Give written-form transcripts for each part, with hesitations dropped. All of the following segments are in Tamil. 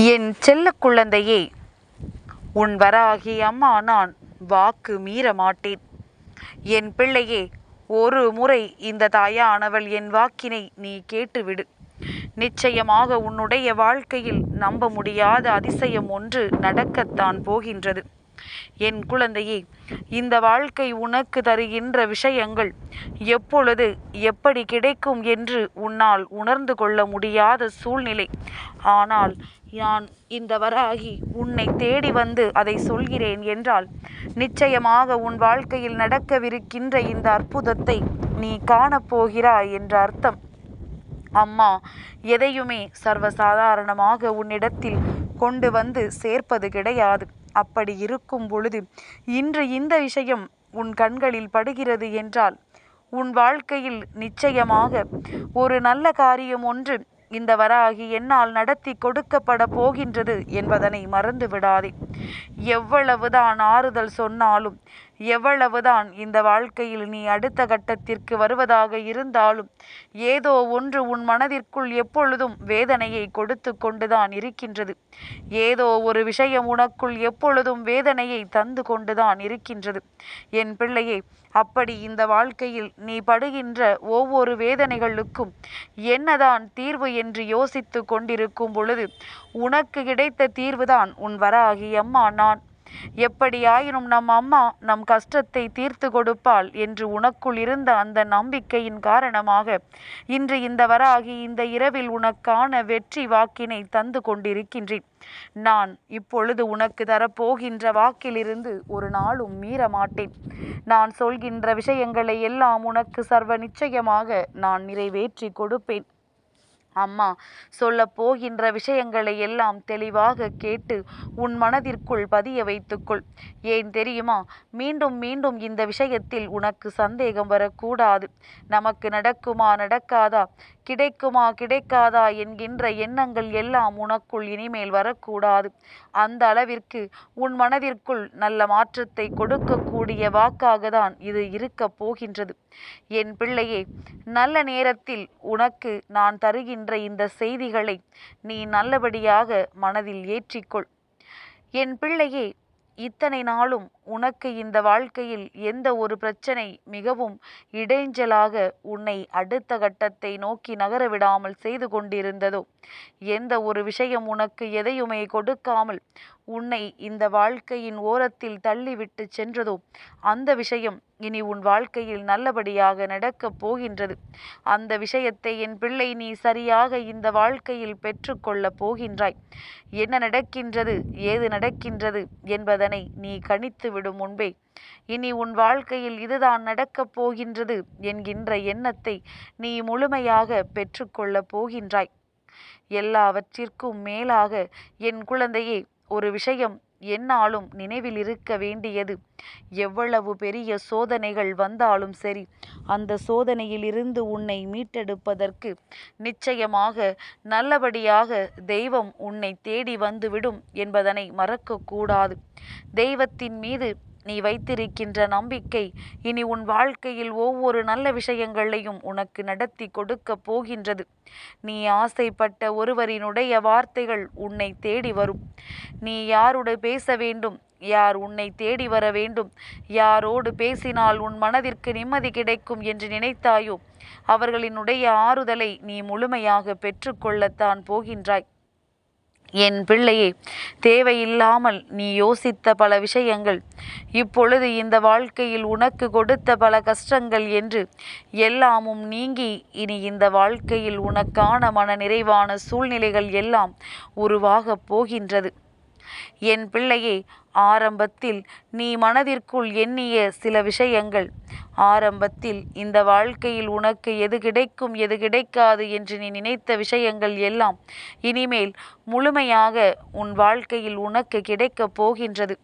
என் செல்ல குழந்தையே, உன் வராகி அம்மா நான் வாக்கு மீற மாட்டேன். என் பிள்ளையே, ஒரு முறை இந்த தாயானவள் என் வாக்கினை நீ கேட்டுவிடு. நிச்சயமாக உன்னுடைய வாழ்க்கையில் நம்ப முடியாத அதிசயம் ஒன்று நடக்கத்தான் போகின்றது. என் குழந்தையே, இந்த வாழ்க்கை உனக்கு தருகின்ற விஷயங்கள் எப்பொழுது எப்படி கிடைக்கும் என்று உன்னால் உணர்ந்து கொள்ள முடியாத சூழ்நிலை. ஆனால் நான் இந்த வராகி உன்னை தேடி வந்து அதை சொல்கிறேன் என்றால் நிச்சயமாக உன் வாழ்க்கையில் நடக்கவிருக்கின்ற இந்த அற்புதத்தை நீ காணப்போகிறாய் என்ற அர்த்தம். அம்மா எதையுமே சர்வசாதாரணமாக உன்னிடத்தில் கொண்டு வந்து சேர்ப்பது கிடையாது. அப்படி இருக்கும் பொழுது இன்று இந்த விஷயம் உன் கண்களில் படுகிறது என்றால் உன் வாழ்க்கையில் நிச்சயமாக ஒரு நல்ல காரியம் ஒன்று இந்த வராகி என்னால் நடத்தி கொடுக்கப்பட போகின்றது என்பதனை மறந்து விடாதே. எவ்வளவுதான் ஆறுதல் சொன்னாலும், எவ்வளவுதான் இந்த வாழ்க்கையில் நீ அடுத்த கட்டத்திற்கு வருவதாக இருந்தாலும், ஏதோ ஒன்று உன் மனதிற்குள் எப்பொழுதும் வேதனையை கொடுத்து கொண்டுதான் இருக்கின்றது. ஏதோ ஒரு விஷயம் உனக்குள் எப்பொழுதும் வேதனையை தந்து கொண்டுதான் இருக்கின்றது. என் பிள்ளையே, அப்படி இந்த வாழ்க்கையில் நீ படுகின்ற ஒவ்வொரு வேதனைகளுக்கும் என்னதான் தீர்வு என்று யோசித்து கொண்டிருக்கும் பொழுது உனக்கு கிடைத்த தீர்வுதான் உன் வராகி அம்மா நான். எப்படியாயினும் நம் அம்மா நம் கஷ்டத்தை தீர்த்து கொடுப்பாள் என்று உனக்குள் இருந்த அந்த நம்பிக்கையின் காரணமாக இன்று இந்த வராகி இந்த இரவில் உனக்கான வெற்றி வாக்கினை தந்து கொண்டிருக்கின்றேன். நான் இப்பொழுது உனக்கு தரப்போகின்ற வாக்கிலிருந்து ஒரு நாளும் மீற மாட்டேன். நான் சொல்கின்ற விஷயங்களை எல்லாம் உனக்கு சர்வ நிச்சயமாக நான் நிறைவேற்றி கொடுப்பேன். அம்மா சொல்ல போகின்ற விஷயங்களை எல்லாம் தெளிவாக கேட்டு உன் மனதிற்குள் பதிய வைத்துக்கொள். ஏன் தெரியுமா? மீண்டும் மீண்டும் இந்த விஷயத்தில் உனக்கு சந்தேகம் வரக்கூடாது. நமக்கு நடக்குமா நடக்காதா, கிடைக்குமா கிடைக்காதா என்கின்ற எண்ணங்கள் எல்லாம் உனக்குள் இனிமேல் வரக்கூடாது. அந்த அளவிற்கு உன் மனதிற்குள் நல்ல மாற்றத்தை கொடுக்கக்கூடிய வாக்காக தான் இது இருக்கப் போகின்றது. என் பிள்ளையே, நல்ல நேரத்தில் உனக்கு நான் தருகின்ற இந்த செய்திகளை நீ நல்லபடியாக மனதில் ஏற்றிக்கொள். என் பிள்ளையே, இத்தனை நாளும் உனக்கு இந்த வாழ்க்கையில் எந்த ஒரு பிரச்சனை மிகவும் இடைஞ்சலாக உன்னை அடுத்த கட்டத்தை நோக்கி நகரவிடாமல் செய்து கொண்டிருந்ததோ, எந்த ஒரு விஷயம் உனக்கு எதையுமே கொடுக்காமல் உன்னை இந்த வாழ்க்கையின் ஓரத்தில் தள்ளிவிட்டு சென்றதோ, அந்த விஷயம் இனி உன் வாழ்க்கையில் நல்லபடியாக நடக்கப் போகின்றது. அந்த விஷயத்தை என் பிள்ளை நீ சரியாக இந்த வாழ்க்கையில் பெற்றுக்கொள்ளப் போகின்றாய். என்ன நடக்கின்றது, ஏது நடக்கின்றது என்பதனை நீ கணித்து விடும் முன்பே இனி உன் வாழ்க்கையில் இதுதான் நடக்கப் போகின்றது என்கின்ற எண்ணத்தை நீ முழுமையாக பெற்றுக்கொள்ளப் போகின்றாய். எல்லாவற்றிற்கும் மேலாக என் குழந்தையே, ஒரு விஷயம் என்னாலும் நினைவில் இருக்க வேண்டியது, எவ்வளவு பெரிய சோதனைகள் வந்தாலும் சரி, அந்த சோதனையிலிருந்து உன்னை மீட்டெடுப்பதற்கு நிச்சயமாக நல்லபடியாக தெய்வம் உன்னை தேடி வந்துவிடும் என்பதனை மறக்கக்கூடாது. தெய்வத்தின் மீது நீ வைத்திருக்கின்ற நம்பிக்கை இனி உன் வாழ்க்கையில் ஒவ்வொரு நல்ல விஷயங்களையும் உனக்கு நடத்தி கொடுக்க போகின்றது. நீ ஆசைப்பட்ட ஒருவரினுடைய வார்த்தைகள் உன்னை தேடி வரும். நீ யாரோடு பேச வேண்டும், யார் உன்னை தேடி வர வேண்டும், யாரோடு பேசினால் உன் மனதிற்கு நிம்மதி கிடைக்கும் என்று நினைத்தாயோ, அவர்களினுடைய ஆறுதலை நீ முழுமையாக பெற்றுக்கொள்ளத்தான் போகின்றாய். என் பிள்ளையே, தேவையில்லாமல் நீ யோசித்த பல விஷயங்கள், இப்பொழுது இந்த வாழ்க்கையில் உனக்கு கொடுத்த பல கஷ்டங்கள் என்று எல்லாமும் நீங்கி இனி இந்த வாழ்க்கையில் உனக்கான மன நிறைவான சூழ்நிலைகள் எல்லாம் உருவாகப் போகின்றது. என் பிள்ளையே, ஆரம்பத்தில் நீ மனதிற்குள் எண்ணிய சில விஷயங்கள், ஆரம்பத்தில் இந்த வாழ்க்கையில் உனக்கு எது கிடைக்கும் எது கிடைக்காது என்று நீ நினைத்த விஷயங்கள் எல்லாம் இனிமேல் முழுமையாக உன் வாழ்க்கையில் உனக்கு கிடைக்கப் போகின்றது.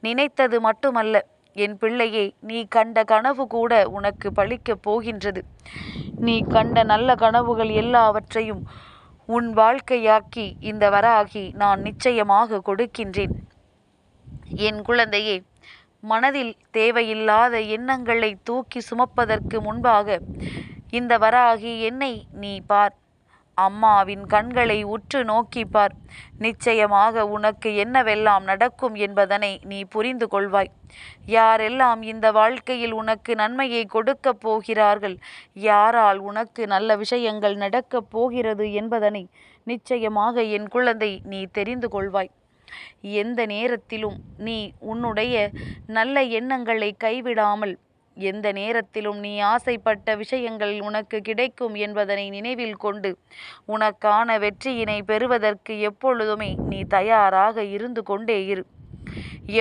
நினைத்தது மட்டுமல்ல என் பிள்ளையே, நீ கண்ட கனவு கூட உனக்கு பலிக்கப் போகின்றது. நீ கண்ட நல்ல கனவுகள் எல்லாவற்றையும் உன் வாழ்க்கையாக்கி இந்த வராகி நான் நிச்சயமாக கொடுக்கின்றேன். என் குழந்தையே, மனதில் தேவையில்லாத எண்ணங்களை தூக்கி சுமப்பதற்கு முன்பாக இந்த வராகி என்னை நீ பார். அம்மாவின் கண்களை உற்று நோக்கிப்பார். நிச்சயமாக உனக்கு என்னவெல்லாம் நடக்கும் என்பதனை நீ புரிந்து கொள்வாய். யாரெல்லாம் இந்த வாழ்க்கையில் உனக்கு நன்மையை கொடுக்கப் போகிறார்கள், யாரால் உனக்கு நல்ல விஷயங்கள் நடக்கப் போகிறது என்பதனை நிச்சயமாக என் குழந்தை நீ தெரிந்து கொள்வாய். எந்த நேரத்திலும் நீ உன்னுடைய நல்ல எண்ணங்களை கைவிடாமல், எந்த நேரத்திலும் நீ ஆசைப்பட்ட விஷயங்கள் உனக்கு கிடைக்கும் என்பதனை நினைவில் கொண்டு உனக்கான வெற்றியினை பெறுவதற்கு எப்பொழுதுமே நீ தயாராக இருந்து கொண்டே இரு.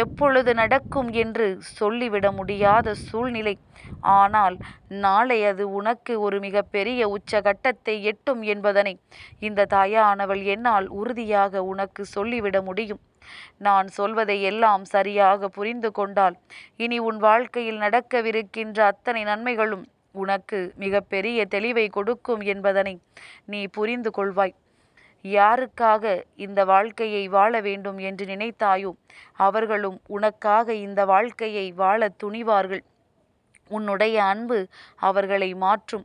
எப்பொழுது நடக்கும் என்று சொல்லிவிட முடியாத சூழ்நிலை, ஆனால் நாளை அது உனக்கு ஒரு மிகப்பெரிய உச்சகட்டத்தை எட்டும் என்பதனை இந்த தாயானவள் என்னால் உறுதியாக உனக்கு சொல்லிவிட முடியும். நான் சொல்வதை எல்லாம் சரியாக புரிந்து கொண்டால் இனி உன் வாழ்க்கையில் நடக்கவிருக்கின்ற அத்தனை நன்மைகளும் உனக்கு மிகப்பெரிய தெளிவை கொடுக்கும் என்பதனை நீ புரிந்து கொள்வாய். யாருக்காக இந்த வாழ்க்கையை வாழ வேண்டும் என்று நினைத்தாயோ அவர்களும் உனக்காக இந்த வாழ்க்கையை வாழ துணிவார்கள். உன்னுடைய அன்பு அவர்களை மாற்றும்.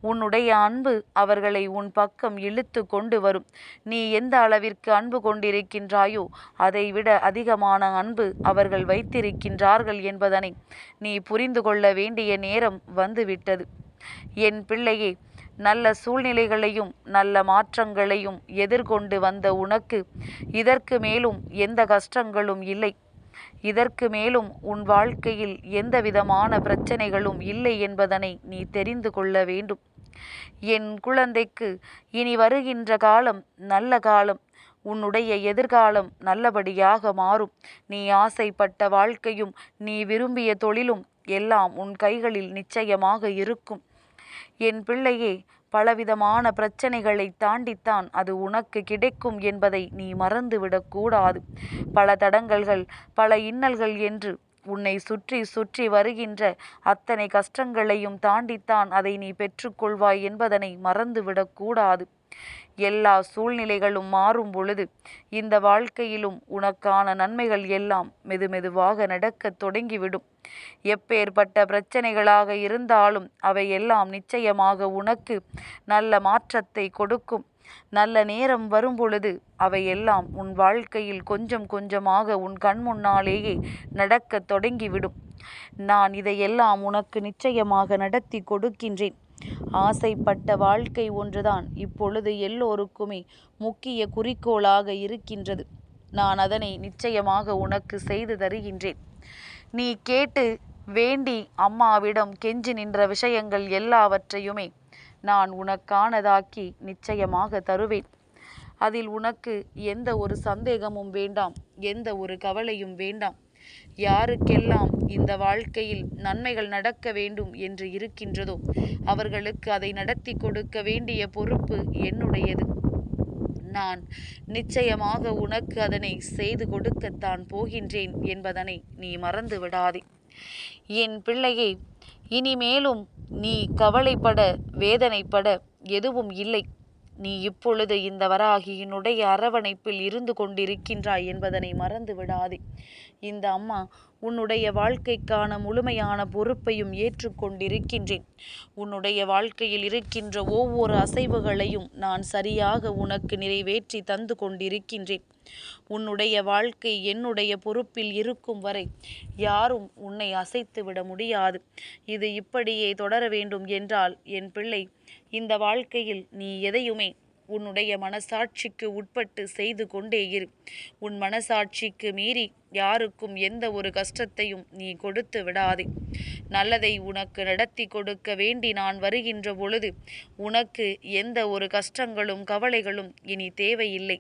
உன்னுடைய அன்பு அவர்களை உன் பக்கம் இழுத்து கொண்டு வரும். நீ எந்த அளவிற்கு அன்பு கொண்டிருக்கின்றாயோ அதைவிட அதிகமான அன்பு அவர்கள் வைத்திருக்கின்றார்கள் என்பதனை நீ புரிந்து கொள்ள வேண்டிய நேரம் வந்துவிட்டது. என் பிள்ளையே, நல்ல சூழ்நிலைகளையும் நல்ல மாற்றங்களையும் எதிர்கொண்டு வந்த உனக்கு இதற்கு மேலும் எந்த கஷ்டங்களும் இல்லை. இதற்கு மேலும் உன் வாழ்க்கையில் எந்த விதமான பிரச்சனைகளும் இல்லை என்பதனை நீ தெரிந்து கொள்ள வேண்டும். என் குழந்தைக்கு இனி வருகின்ற காலம் நல்ல காலம். உன்னுடைய எதிர்காலம் நல்லபடியாக மாறும். நீ ஆசைப்பட்ட வாழ்க்கையும் நீ விரும்பிய தொழிலும் எல்லாம் உன் கைகளில் நிச்சயமாக இருக்கும். என் பிள்ளையே, பலவிதமான பிரச்சனைகளை தாண்டித்தான் அது உனக்கு கிடைக்கும் என்பதை நீ மறந்துவிடக்கூடாது. பல தடங்கல்கள், பல இன்னல்கள் என்று உன்னை சுற்றி சுற்றி வருகின்ற அத்தனை கஷ்டங்களையும் தாண்டித்தான் அதை நீ பெற்றுக்கொள்வாய் என்பதனை மறந்துவிடக்கூடாது. எல்லா சூழ்நிலைகளும் மாறும் பொழுது இந்த வாழ்க்கையிலும் உனக்கான நன்மைகள் எல்லாம் மெதுமெதுவாக நடக்கத் தொடங்கிவிடும். எப்பேற்பட்ட பிரச்சனைகளாக இருந்தாலும் அவையெல்லாம் நிச்சயமாக உனக்கு நல்ல மாற்றத்தை கொடுக்கும். நல்ல நேரம் வரும் பொழுது அவையெல்லாம் உன் வாழ்க்கையில் கொஞ்சம் கொஞ்சமாக உன் கண் முன்னாலேயே நடக்கத் தொடங்கிவிடும். நான் இதையெல்லாம் உனக்கு நிச்சயமாக நடத்தி கொடுக்கின்றேன். ஆசைப்பட்ட வாழ்க்கை ஒன்றுதான் இப்பொழுது எல்லோருக்குமே முக்கிய குறிக்கோளாக இருக்கின்றது. நான் அதனை நிச்சயமாக உனக்கு செய்து தருகின்றேன். நீ கேட்டு வேண்டி அம்மாவிடம் கெஞ்சி நின்ற விஷயங்கள் எல்லாவற்றையுமே நான் உனக்கானதாக்கி நிச்சயமாக தருவேன். அதில் உனக்கு எந்த ஒரு சந்தேகமும் வேண்டாம், எந்த ஒரு கவலையும் வேண்டாம். யாருக்கெல்லாம் இந்த வாழ்க்கையில் நன்மைகள் நடக்க வேண்டும் என்று இருக்கின்றதோ அவர்களுக்கு அதை நடத்தி கொடுக்க வேண்டிய பொறுப்பு என்னுடையது. நான் நிச்சயமாக உனக்கு அதனை செய்து கொடுக்கத்தான் போகின்றேன் என்பதனை நீ மறந்து விடாதே. என் பிள்ளையே, இனிமேலும் நீ கவலைப்பட வேதனைப்பட எதுவும் இல்லை. நீ இப்பொழுது இந்த வராகியினுடைய அரவணைப்பில் இருந்து கொண்டிருக்கின்றாய் என்பதனை மறந்து விடாதே. இந்த அம்மா உன்னுடைய வாழ்க்கைக்கான முழுமையான பொறுப்பையும் ஏற்றுக்கொண்டிருக்கின்றேன். உன்னுடைய வாழ்க்கையில் இருக்கின்ற ஒவ்வொரு அசைவுகளையும் நான் சரியாக உனக்கு நிறைவேற்றி தந்து கொண்டிருக்கின்றேன். உன்னுடைய வாழ்க்கை என்னுடைய பொறுப்பில் இருக்கும் வரை யாரும் உன்னை அசைத்து விட முடியாது. இது இப்படியே தொடர வேண்டும் என்றால் என் பிள்ளை, இந்த வாழ்க்கையில் நீ எதையுமே உன்னுடைய மனசாட்சிக்கு உட்பட்டு செய்து கொண்டே இரு. உன் மனசாட்சிக்கு மீறி யாருக்கும் எந்த ஒரு கஷ்டத்தையும் நீ கொடுத்து விடாதே. நல்லதை உனக்கு நடத்தி கொடுக்க வேண்டி நான் வருகின்ற பொழுது உனக்கு எந்த ஒரு கஷ்டங்களும் கவலைகளும் இனி தேவையில்லை.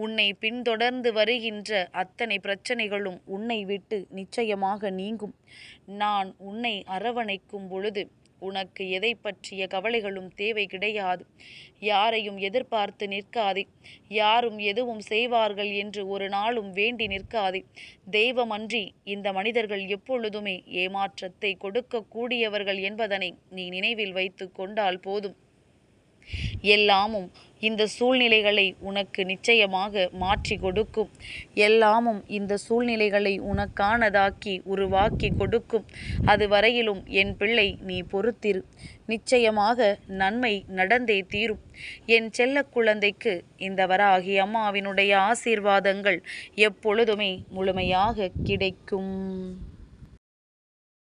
உன்னை பின்தொடர்ந்து வருகின்ற அத்தனை பிரச்சனைகளும் உன்னை விட்டு நிச்சயமாக நீங்கும். நான் உன்னை அரவணைக்கும் பொழுது உனக்கு எதை பற்றிய கவலைகளும் தேவை கிடையாது. யாரையும் எதிர்பார்த்து நிற்காதே. யாரும் எதுவும் செய்வார்கள் என்று ஒரு நாளும் வேண்டி நிற்காதே. தெய்வமன்றி இந்த மனிதர்கள் எப்பொழுதுமே ஏமாற்றத்தை கொடுக்கக்கூடியவர்கள் என்பதனை நீ நினைவில் வைத்து கொண்டால் போதும். எல்லாமும் இந்த சூழ்நிலைகளை உனக்கு நிச்சயமாக மாற்றி கொடுக்கும். எல்லாமும் இந்த சூழ்நிலைகளை உனக்கானதாக்கி உருவாக்கி கொடுக்கும். அதுவரையிலும் என் பிள்ளை நீ பொறுத்திரு. நிச்சயமாக நன்மை நடந்தே தீரும். என் செல்ல குழந்தைக்கு இந்த வராகி அம்மாவினுடைய ஆசீர்வாதங்கள் எப்பொழுதுமே முழுமையாக கிடைக்கும்.